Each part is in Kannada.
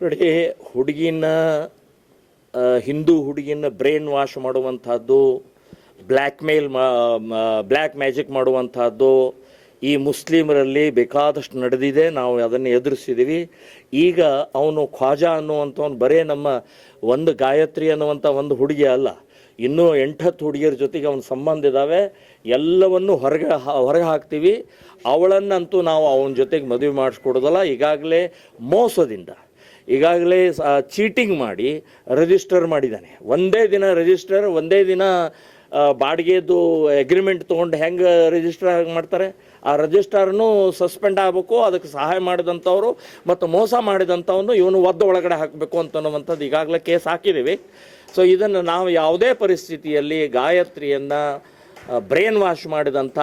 ನೋಡಿ, ಹುಡುಗಿನ ಹಿಂದೂ ಹುಡುಗಿನ ಬ್ರೈನ್ ವಾಶ್ ಮಾಡುವಂಥದ್ದು, ಬ್ಲ್ಯಾಕ್ ಮ್ಯಾಜಿಕ್ ಮಾಡುವಂಥದ್ದು ಈ ಮುಸ್ಲಿಮರಲ್ಲಿ ಬೇಕಾದಷ್ಟು ನಡೆದಿದೆ. ನಾವು ಅದನ್ನು ಎದುರಿಸಿದ್ದೀವಿ. ಈಗ ಅವನು ಖ್ವಾಜಾ ಅನ್ನುವಂಥವನು ಬರೇ ನಮ್ಮ ಒಂದು ಗಾಯತ್ರಿ ಅನ್ನುವಂಥ ಒಂದು ಹುಡುಗಿ ಅಲ್ಲ, ಇನ್ನೂ 8-10 ಹುಡುಗಿಯರ ಜೊತೆಗೆ ಅವನ ಸಂಬಂಧ ಇದ್ದಾವೆ. ಎಲ್ಲವನ್ನು ಹೊರಗೆ ಹಾಕ್ತೀವಿ. ಅವಳನ್ನಂತೂ ನಾವು ಅವನ ಜೊತೆಗೆ ಮದುವೆ ಮಾಡಿಸ್ಕೊಡೋದಲ್ಲ. ಈಗಾಗಲೇ ಮೋಸದಿಂದ, ಈಗಾಗಲೇ ಚೀಟಿಂಗ್ ಮಾಡಿ ರಿಜಿಸ್ಟರ್ ಮಾಡಿದ್ದಾನೆ. ಒಂದೇ ದಿನ ರಿಜಿಸ್ಟರ್, ಒಂದೇ ದಿನ ಬಾಡಿಗೆದು ಅಗ್ರಿಮೆಂಟ್ ತೊಗೊಂಡು ಹೆಂಗೆ ರಿಜಿಸ್ಟರ್ ಮಾಡ್ತಾರೆ? ಆ ರಿಜಿಸ್ಟರ್ನು ಸಸ್ಪೆಂಡ್ ಆಗಬೇಕು. ಅದಕ್ಕೆ ಸಹಾಯ ಮಾಡಿದಂಥವ್ರು ಮತ್ತು ಮೋಸ ಮಾಡಿದಂಥವನು ಇವನು ಒಳಗಡೆ ಹಾಕಬೇಕು ಅಂತನ್ನುವಂಥದ್ದು ಈಗಾಗಲೇ ಕೇಸ್ ಹಾಕಿದ್ದೀವಿ. ಸೊ ಇದನ್ನು ನಾವು ಯಾವುದೇ ಪರಿಸ್ಥಿತಿಯಲ್ಲಿ ಗಾಯತ್ರಿಯನ್ನು ಬ್ರೈನ್ ವಾಶ್ ಮಾಡಿದಂಥ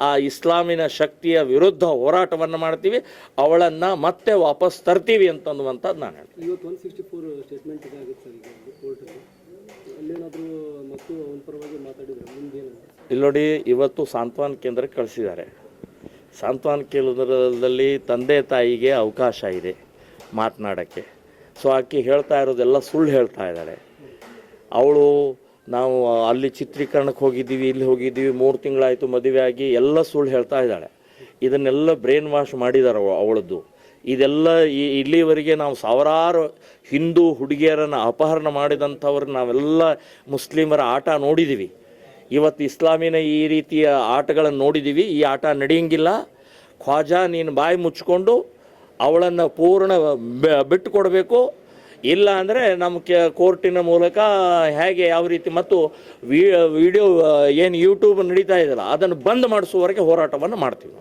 ಆ ಇಸ್ಲಾಮಿನ ಶಕ್ತಿಯ ವಿರುದ್ಧ ಹೋರಾಟವನ್ನು ಮಾಡ್ತೀವಿ. ಅವಳನ್ನು ಮತ್ತೆ ವಾಪಸ್ ತರ್ತೀವಿ ಅಂತನ್ನುವಂಥದ್ದು ನಾನು ಹೇಳ್ತೀನಿ. ಇವತ್ತು 164 ಸ್ಟೇಟ್ಮೆಂಟ್ ಇದಾಗುತ್ತೆ ಸರ್ ಈಗ ಕೋರ್ಟಲ್ಲಿ. ಅಲ್ಲೇನಾದರೂ ಮತ್ತು ಅವನ ಪರವಾಗಿ ಮಾತಾಡಿದ್ರೆ ಮುಂದೇನು? ಇಲ್ಲಿ ನೋಡಿ, ಇವತ್ತು ಸಾಂತ್ವನ ಕೇಂದ್ರಕ್ಕೆ ಕಳಿಸಿದ್ದಾರೆ. ಸಾಂತ್ವನ ಕೇಂದ್ರದಲ್ಲಿ ತಂದೆ ತಾಯಿಗೆ ಅವಕಾಶ ಇದೆ ಮಾತನಾಡೋಕ್ಕೆ. ಸೊ ಆಕೆ ಹೇಳ್ತಾ ಇರೋದೆಲ್ಲ ಸುಳ್ಳು ಹೇಳ್ತಾ ಇದ್ದಾಳೆ. ಅವಳು ನಾವು ಅಲ್ಲಿ ಚಿತ್ರೀಕರಣಕ್ಕೆ ಹೋಗಿದ್ದೀವಿ, ಇಲ್ಲಿ ಹೋಗಿದ್ದೀವಿ, 3 ತಿಂಗಳಾಯಿತು ಮದುವೆ ಆಗಿ, ಎಲ್ಲ ಸುಳ್ಳು ಹೇಳ್ತಾ ಇದ್ದಾಳೆ. ಇದನ್ನೆಲ್ಲ ಬ್ರೈನ್ ವಾಶ್ ಮಾಡಿದ್ದಾರೆ ಅವಳದ್ದು. ಇದೆಲ್ಲ ಇಲ್ಲಿವರೆಗೆ ನಾವು ಸಾವಿರಾರು ಹಿಂದೂ ಹುಡುಗಿಯರನ್ನು ಅಪಹರಣ ಮಾಡಿದಂಥವ್ರು ನಾವೆಲ್ಲ ಮುಸ್ಲಿಮರ ಆಟ ನೋಡಿದ್ದೀವಿ. ಇವತ್ತು ಇಸ್ಲಾಮಿನ ಈ ರೀತಿಯ ಆಟಗಳನ್ನು ನೋಡಿದ್ದೀವಿ. ಈ ಆಟ ನಡೆಯಂಗಿಲ್ಲ. ಖ್ವಾಜಾ ನೀನು ಬಾಯಿ ಮುಚ್ಕೊಂಡು ಅವಳನ್ನು ಪೂರ್ಣ ಬಿಟ್ಟು ಕೊಡಬೇಕು. ಇಲ್ಲ ಅಂದರೆ ನಮ್ಮ ಕೋರ್ಟಿನ ಮೂಲಕ ಹೇಗೆ ಯಾವ ರೀತಿ ಮತ್ತು ವಿಡಿಯೋ ಏನು ಯೂಟ್ಯೂಬ್ ನಡೀತಾ ಇದೆಯಲ್ಲ ಅದನ್ನು ಬಂದ್ ಮಾಡಿಸುವವರೆಗೆ ಹೋರಾಟವನ್ನು ಮಾಡ್ತೀವಿ.